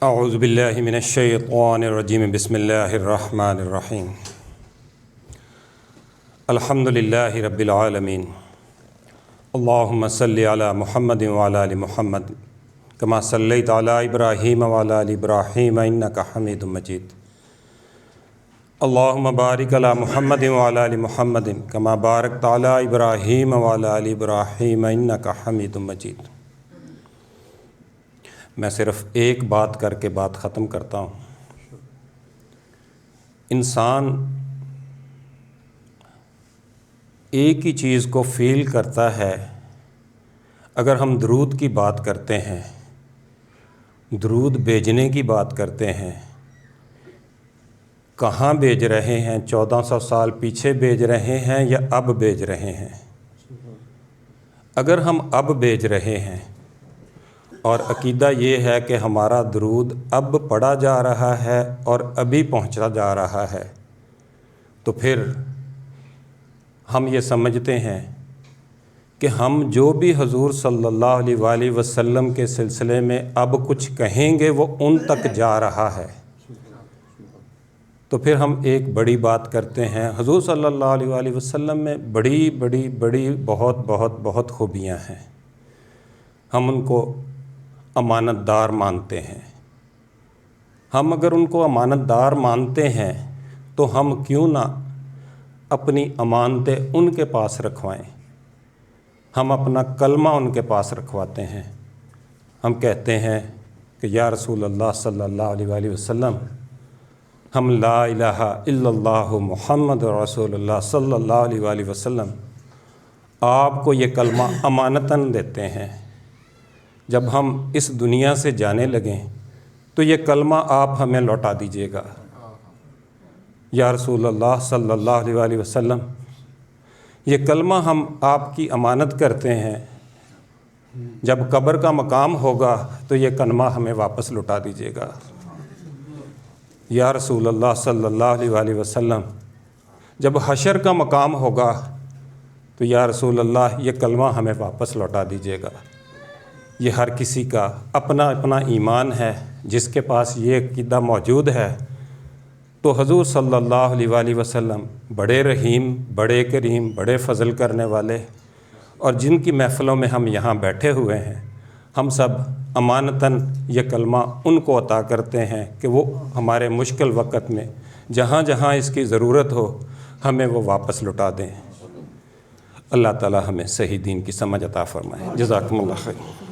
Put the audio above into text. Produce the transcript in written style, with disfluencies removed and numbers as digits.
اعوذ باللہ من الشیطان الرجیم بسم اللہ الرحمن الرحیم الحمد للہ رب العالمین اللہم صلی علی محمد وعلی آل محمد کما صلیت علی ابراہیم وعلی آل ابراہیم انک حمید مجید اللہم بارک علی محمد وعلی آل محمد کما بارکت علی ابراہیم وعلی آل ابراہیم انک حمید مجید۔ میں صرف ایک بات کر کے بات ختم کرتا ہوں۔ انسان ایک ہی چیز کو فیل کرتا ہے۔ اگر ہم درود کی بات کرتے ہیں، درود بھیجنے کی بات کرتے ہیں، کہاں بھیج رہے ہیں؟ 1400 سال پیچھے بھیج رہے ہیں یا اب بھیج رہے ہیں؟ اگر ہم اب بھیج رہے ہیں اور عقیدہ یہ ہے کہ ہمارا درود اب پڑھا جا رہا ہے اور ابھی پہنچا جا رہا ہے، تو پھر ہم یہ سمجھتے ہیں کہ ہم جو بھی حضور صلی اللہ علیہ وآلہ وسلم کے سلسلے میں اب کچھ کہیں گے وہ ان تک جا رہا ہے۔ تو پھر ہم ایک بڑی بات کرتے ہیں۔ حضور صلی اللہ علیہ وآلہ وسلم میں بڑی بہت خوبیاں ہیں۔ ہم ان کو امانت دار مانتے ہیں۔ ہم اگر ان کو امانت دار مانتے ہیں تو ہم کیوں نہ اپنی امانتیں ان کے پاس رکھوائیں؟ ہم اپنا کلمہ ان کے پاس رکھواتے ہیں۔ ہم کہتے ہیں کہ یا رسول اللہ صلی اللہ علیہ وآلہ وسلم، ہم لا الہ الا اللہ محمد رسول اللہ صلی اللہ علیہ وآلہ وسلم آپ کو یہ کلمہ امانتاً دیتے ہیں۔ جب ہم اس دنیا سے جانے لگیں تو یہ کلمہ آپ ہمیں لوٹا دیجیے گا۔ یا رسول اللہ صلی اللہ علیہ وآلہ وسلم، یہ کلمہ ہم آپ کی امانت کرتے ہیں، جب قبر کا مقام ہوگا تو یہ کلمہ ہمیں واپس لوٹا دیجیے گا۔ یا رسول اللہ صلی اللہ علیہ وآلہ وسلم، جب حشر کا مقام ہوگا تو یا رسول اللہ یہ کلمہ ہمیں واپس لوٹا دیجیے گا۔ یہ ہر کسی کا اپنا اپنا ایمان ہے۔ جس کے پاس یہ عقیدہ موجود ہے تو حضور صلی اللہ علیہ وآلہ وسلم بڑے رحیم، بڑے کریم، بڑے فضل کرنے والے، اور جن کی محفلوں میں ہم یہاں بیٹھے ہوئے ہیں، ہم سب امانتاً یہ کلمہ ان کو عطا کرتے ہیں کہ وہ ہمارے مشکل وقت میں جہاں جہاں اس کی ضرورت ہو ہمیں وہ واپس لوٹا دیں۔ اللہ تعالی ہمیں صحیح دین کی سمجھ عطا فرمائے۔ جزاکم اللہ خیر۔